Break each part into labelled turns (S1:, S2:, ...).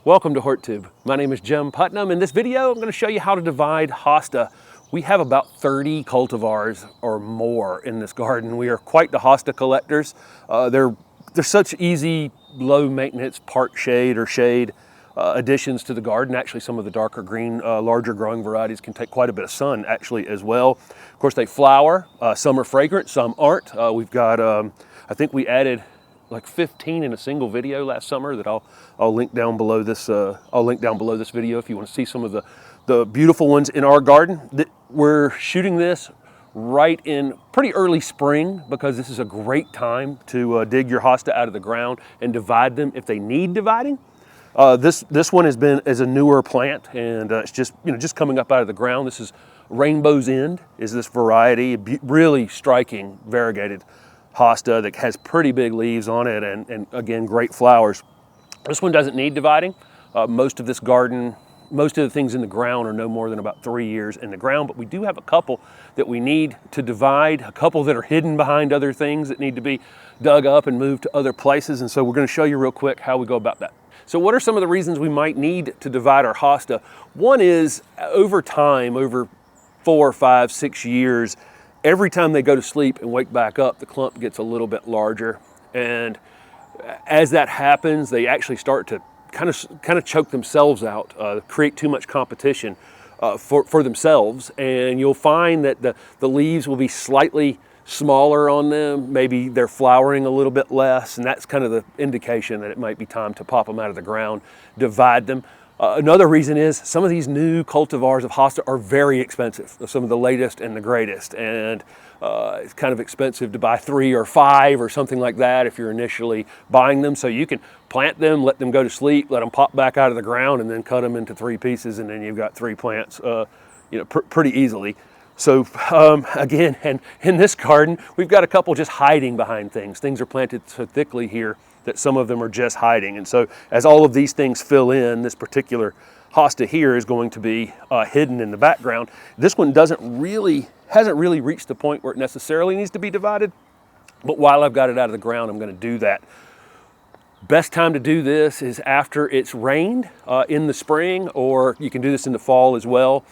S1: Welcome to HortTube. My name is Jim Putnam. In this video, I'm going to show you how to divide hosta. We have about 30 cultivars or more in this garden. We are quite the hosta collectors. They're such easy, low maintenance part shade or shade additions to the garden. Actually, some of the darker green, larger growing varieties can take quite a bit of sun actually as well. Of course, they flower. Some are fragrant, some aren't. We've got, I think we added like 15 in a single video last summer that I'll link down below this. I'll link down below this video if you want to see some of the beautiful ones in our garden. We're shooting this right in pretty early spring because this is a great time to dig your hosta out of the ground and divide them if they need dividing. This one is a newer plant, and it's just coming up out of the ground. This is Rainbow's End, is this variety, really striking variegated hosta that has pretty big leaves on it and again, great flowers. This one doesn't need dividing. Most of this garden, most of the things in the ground are no more than about 3 years in the ground, but we do have a couple that we need to divide, a couple that are hidden behind other things that need to be dug up and moved to other places. And so we're going to show you real quick how we go about that. So what are some of the reasons we might need to divide our hosta? One is over time, over 4, 5, 6 years, every time they go to sleep and wake back up, the clump gets a little bit larger. And as that happens, they actually start to kind of choke themselves out, create too much competition for themselves. And you'll find that the leaves will be slightly smaller on them. Maybe they're flowering a little bit less. And that's kind of the indication that it might be time to pop them out of the ground, divide them. Another reason is some of these new cultivars of hosta are very expensive, some of the latest and the greatest, and it's kind of expensive to buy 3 or 5 or something like that if you're initially buying them. So you can plant them, let them go to sleep, let them pop back out of the ground, and then cut them into 3 pieces, and then you've got 3 plants pretty easily. So again, and in this garden, we've got a couple just hiding behind things. Things are planted so thickly here that some of them are just hiding. And so as all of these things fill in, this particular hosta here is going to be hidden in the background. This one hasn't really reached the point where it necessarily needs to be divided, but while I've got it out of the ground, I'm going to do that. Best time to do this is after it's rained in the spring, or you can do this in the fall as well.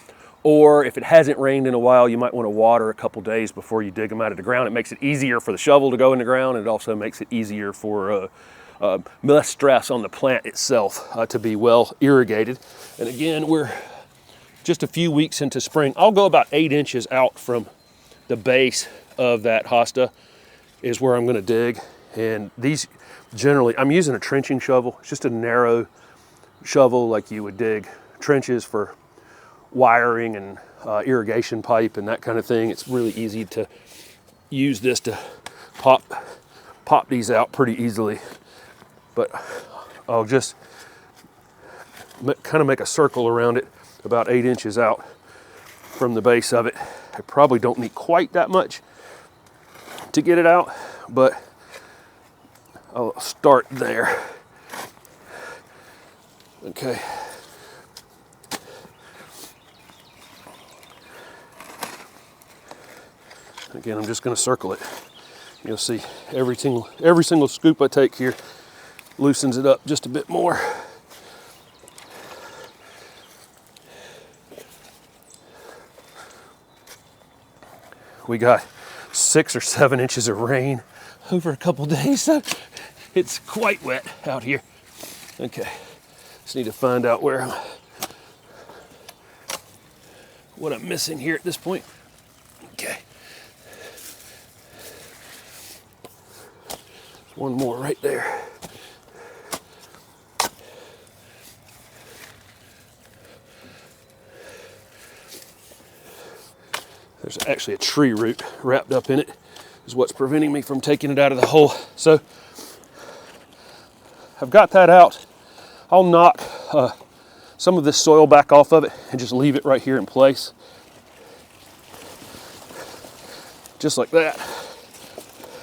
S1: Or if it hasn't rained in a while, you might want to water a couple days before you dig them out of the ground. It makes it easier for the shovel to go in the ground. And it also makes it easier for less stress on the plant itself to be well irrigated. And again, we're just a few weeks into spring. I'll go about 8 inches out from the base of that hosta is where I'm going to dig. And these generally, I'm using a trenching shovel. It's just a narrow shovel like you would dig trenches for wiring and irrigation pipe and that kind of thing. It's really easy to use this to pop these out pretty easily. But I'll just kind of make a circle around it about 8 inches out from the base of it. I probably don't need quite that much to get it out, but I'll start there. Okay. Again, I'm just going to circle it. You'll see every single scoop I take here loosens it up just a bit more. We got 6 or 7 inches of rain over a couple days, so it's quite wet out here. Okay, just need to find out what I'm missing here at this point. Okay. One more right there. There's actually a tree root wrapped up in it, is what's preventing me from taking it out of the hole. So I've got that out. I'll knock some of this soil back off of it and just leave it right here in place. Just like that.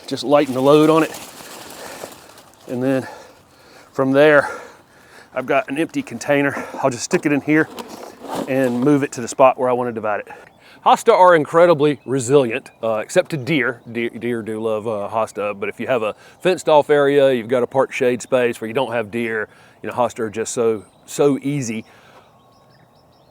S1: Just lighten the load on it. And then from there, I've got an empty container. I'll just stick it in here and move it to the spot where I want to divide it. Hosta are incredibly resilient, except to deer. Deer do love hosta, but if you have a fenced off area, you've got a part shade space where you don't have deer, hosta are just so so easy.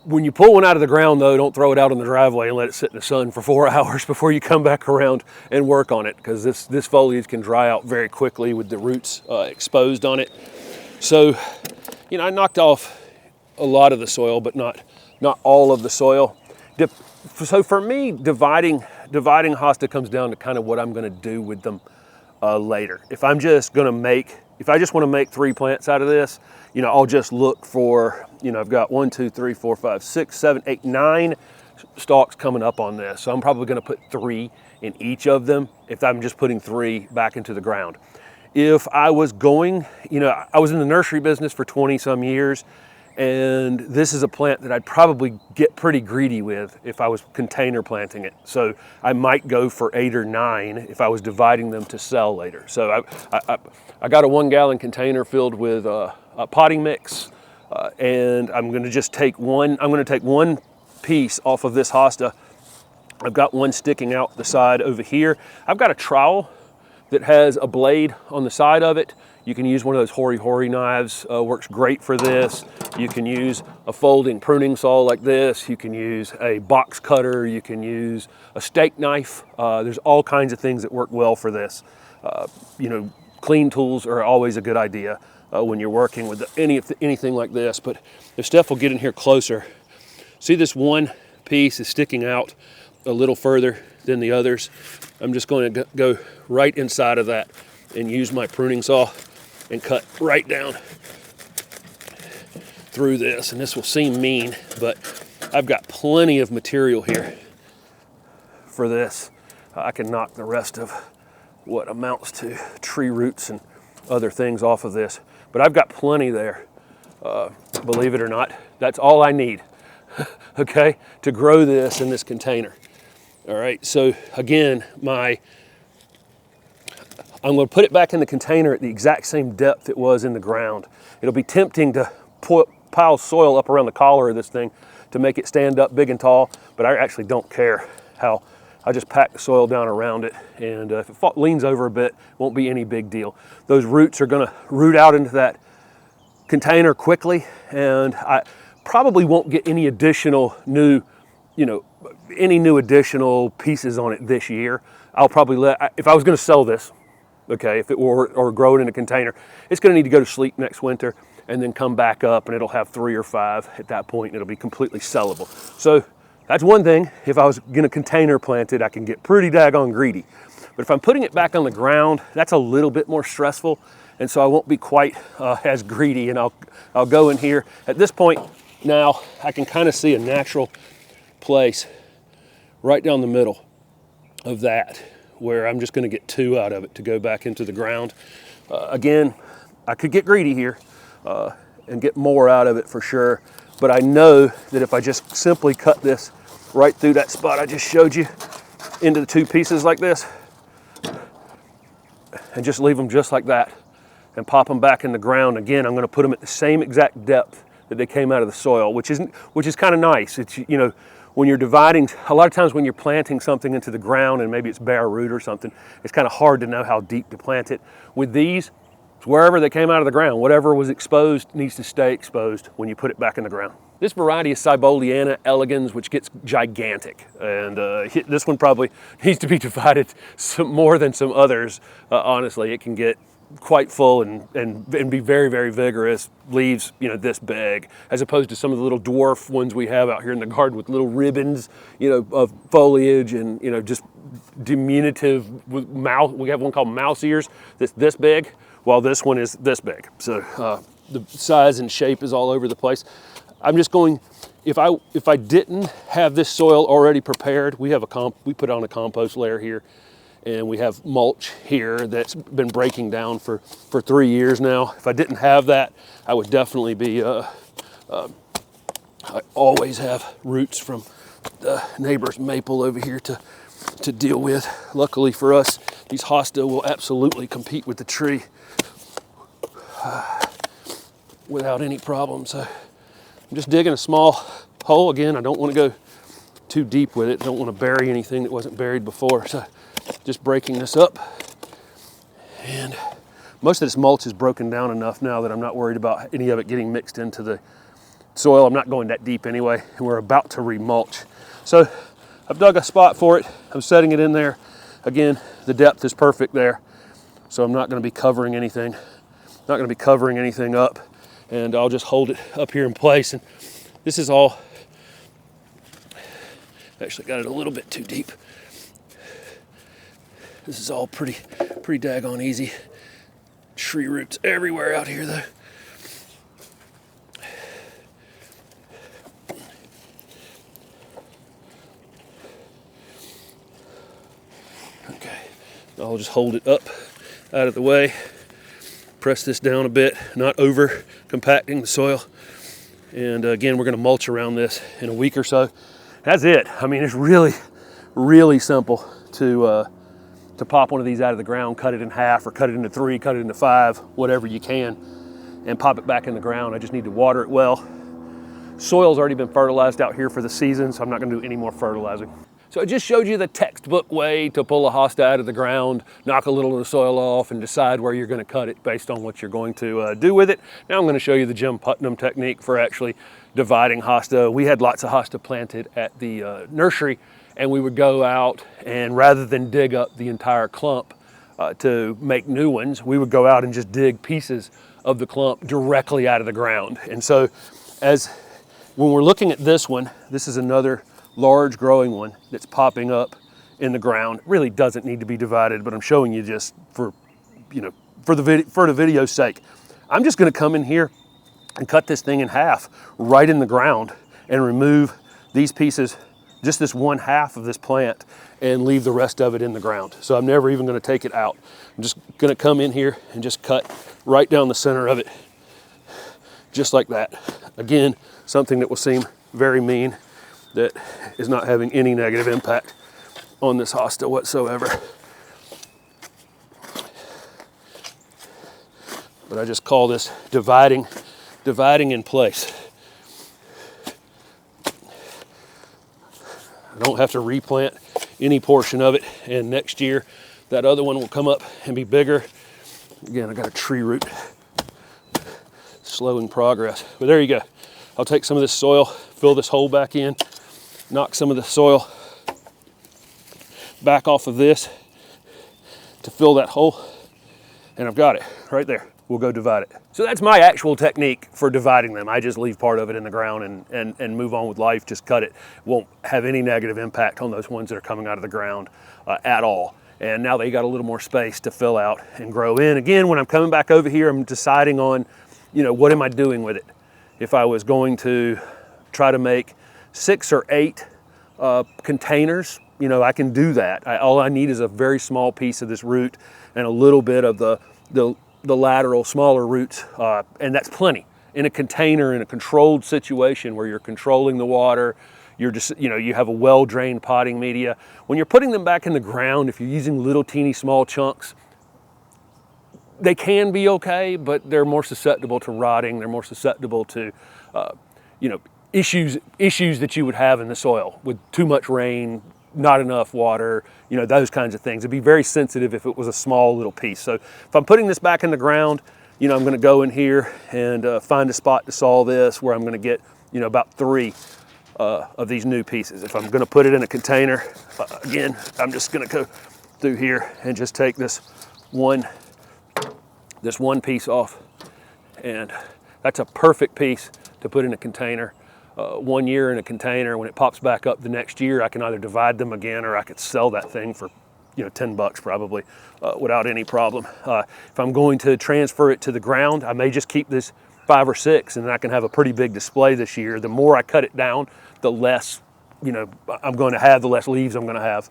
S1: When you pull one out of the ground though, don't throw it out on the driveway and let it sit in the sun for 4 hours before you come back around and work on it, because this foliage can dry out very quickly with the roots exposed on it. So, you know, I knocked off a lot of the soil, but not all of the soil. So for me, dividing hosta comes down to kind of what I'm going to do with them later. If I just want to make 3 plants out of this, you know, I'll just look for, you know, I've got 1, 2, 3, 4, 5, 6, 7, 8, 9 stalks coming up on this. So I'm probably going to put 3 in each of them if I'm just putting 3 back into the ground. If I was going, you know, I was in the nursery business for 20 some years, and this is a plant that I'd probably get pretty greedy with if I was container planting it. So I might go for 8 or 9 if I was dividing them to sell later. So I got a 1 gallon container filled with a potting mix, and I'm going to just take one. I'm going to take 1 piece off of this hosta. I've got 1 sticking out the side over here. I've got a trowel that has a blade on the side of it. You can use one of those hori knives, works great for this. You can use a folding pruning saw like this. You can use a box cutter. You can use a steak knife. There's all kinds of things that work well for this. You know, clean tools are always a good idea when you're working with anything like this. But if Steph will get in here closer, see this 1 piece is sticking out a little further than the others. I'm just going to go right inside of that and use my pruning saw and cut right down through this. And this will seem mean, but I've got plenty of material here for this. I can knock the rest of what amounts to tree roots and other things off of this, but I've got plenty there. Believe it or not, that's all I need, okay, to grow this in this container. All right, so again, I'm going to put it back in the container at the exact same depth it was in the ground. It'll be tempting to pile soil up around the collar of this thing to make it stand up big and tall, but I actually don't care how. I just pack the soil down around it, and if it leans over a bit, it won't be any big deal. Those roots are going to root out into that container quickly, and I probably won't get any additional new, you know, any new additional pieces on it this year. I'll probably if I was going to sell this, okay, if it were, or grow it in a container, it's going to need to go to sleep next winter and then come back up, and it'll have 3 or 5 at that point, and it'll be completely sellable. So that's one thing. If I was going to container plant it, I can get pretty daggone greedy. But if I'm putting it back on the ground, that's a little bit more stressful, and so I won't be quite as greedy, and I'll go in here. At this point now, I can kind of see a natural place right down the middle of that, where I'm just going to get 2 out of it to go back into the ground. Again, I could get greedy here and get more out of it for sure, but I know that if I just simply cut this right through that spot I just showed you into the 2 pieces like this, and just leave them just like that and pop them back in the ground, again, I'm going to put them at the same exact depth that they came out of the soil, which is kind of nice. It's, you know, when you're dividing, a lot of times when you're planting something into the ground and maybe it's bare root or something, it's kind of hard to know how deep to plant it. With these, it's wherever they came out of the ground. Whatever was exposed needs to stay exposed when you put it back in the ground. This variety is Ciboliana elegans, which gets gigantic. And this one probably needs to be divided more than some others. Honestly, it can get quite full and be very, very vigorous. Leaves, you know, this big, as opposed to some of the little dwarf ones we have out here in the garden with little ribbons, you know, of foliage and, you know, just diminutive with mouse. We have one called mouse ears that's this big, while this one is this big. So the size and shape is all over the place. I'm just going, if I didn't have this soil already prepared, we put on a compost layer here, and we have mulch here that's been breaking down for 3 years now. If I didn't have that, I would definitely be, I always have roots from the neighbor's maple over here to deal with. Luckily for us, these hosta will absolutely compete with the tree without any problem. So I'm just digging a small hole. Again, I don't want to go too deep with it. I don't want to bury anything that wasn't buried before. So just breaking this up and Most of this mulch is broken down enough now that I'm not worried about any of it getting mixed into the soil. I'm not going that deep anyway, and we're about to remulch. So I've dug a spot for it. I'm setting it in there. Again, the depth is perfect there, so I'm not going to be covering anything. Not going to be covering anything up, and I'll just hold it up here in place. And this is all, actually got it a little bit too deep. This is all pretty daggone easy. Tree roots everywhere out here though. Okay, I'll just hold it up out of the way. Press this down a bit, not over compacting the soil. And again, we're gonna mulch around this in a week or so. That's it. I mean, it's really simple to pop one of these out of the ground, cut it in half or cut it into 3, cut it into 5, whatever you can, and pop it back in the ground. I just need to water it well. Soil's already been fertilized out here for the season, so I'm not gonna do any more fertilizing. So I just showed you the textbook way to pull a hosta out of the ground, knock a little of the soil off, and decide where you're gonna cut it based on what you're going to do with it. Now I'm gonna show you the Jim Putnam technique for actually dividing hosta. We had lots of hosta planted at the nursery, and we would go out and rather than dig up the entire clump to make new ones, we would go out and just dig pieces of the clump directly out of the ground. And so when we're looking at this one, this is another large growing one that's popping up in the ground. It really doesn't need to be divided, but I'm showing you just for the video's sake. I'm just gonna come in here and cut this thing in half right in the ground and remove these pieces, just this one half of this plant, and leave the rest of it in the ground. So I'm never even gonna take it out. I'm just gonna come in here and just cut right down the center of it, just like that. Again, something that will seem very mean, that is not having any negative impact on this hosta whatsoever. But I just call this dividing in place. I don't have to replant any portion of it, and next year that other one will come up and be bigger. Again, I got a tree root slowing progress, but there you go. I'll take some of this soil, fill this hole back in, knock some of the soil back off of this to fill that hole, and I've got it right there. We'll go divide it. So that's my actual technique for dividing them. I just leave part of it in the ground and move on with life, just cut it. Won't have any negative impact on those ones that are coming out of the ground at all. And now they got a little more space to fill out and grow in. Again, when I'm coming back over here, I'm deciding on, what am I doing with it? If I was going to try to make 6 or 8 containers, I can do that. All I need is a very small piece of this root and a little bit of the lateral smaller roots, and that's plenty. In a container, in a controlled situation where you're controlling the water, you're just, you have a well-drained potting media. When you're putting them back in the ground, if you're using little teeny small chunks, they can be okay, but they're more susceptible to rotting. They're more susceptible to, issues that you would have in the soil with too much rain, not enough water, those kinds of things. It'd be very sensitive if it was a small little piece. So if I'm putting this back in the ground, I'm gonna go in here and find a spot to saw this where I'm gonna get, about 3 of these new pieces. If I'm gonna put it in a container, again, I'm just gonna go through here and just take this one piece off. And that's a perfect piece to put in a container. 1 year in a container, when it pops back up the next year, I can either divide them again or I could sell that thing for $10 probably without any problem. If I'm going to transfer it to the ground, I may just keep this 5 or 6 and I can have a pretty big display this year. The more I cut it down, the less I'm going to have, the less leaves I'm going to have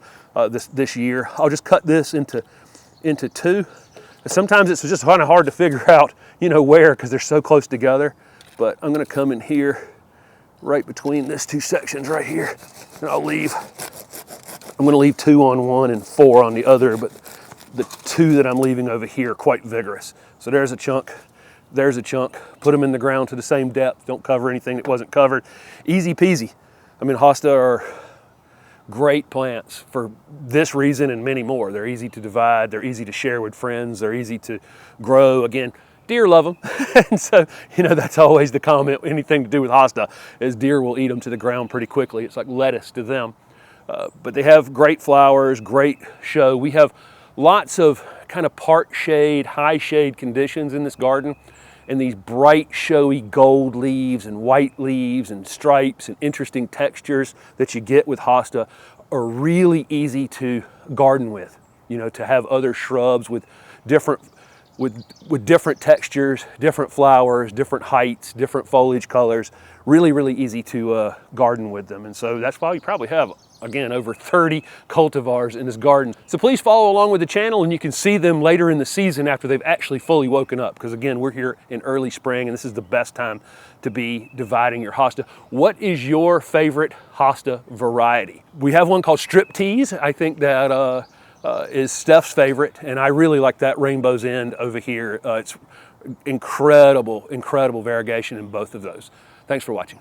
S1: this year. I'll just cut this into 2. Sometimes it's just kind of hard to figure out where, because they're so close together. But I'm going to come in here right between these 2 sections right here, and I'm going to leave 2 on one and 4 on the other, but the 2 that I'm leaving over here are quite vigorous. So there's a chunk, put them in the ground to the same depth, don't cover anything that wasn't covered. Easy peasy. I mean, hosta are great plants for this reason and many more. They're easy to divide, they're easy to share with friends, they're easy to grow. Again, deer love them. And so, you know, that's always the comment, anything to do with hosta, is deer will eat them to the ground pretty quickly. It's like lettuce to them. But they have great flowers, great show. We have lots of kind of part shade, high shade conditions in this garden. And these bright, showy gold leaves and white leaves and stripes and interesting textures that you get with hosta are really easy to garden with. You know, to have other shrubs with different textures, different flowers, different heights, different foliage colors, really easy to garden with them. And so that's why we probably have, again, over 30 cultivars in this garden. So please follow along with the channel, and you can see them later in the season after they've actually fully woken up. Because again, we're here in early spring, and this is the best time to be dividing your hosta. What is your favorite hosta variety? We have one called Striptease. I think that is Steph's favorite, and I really like that Rainbow's End over here. It's incredible variegation in both of those. Thanks for watching.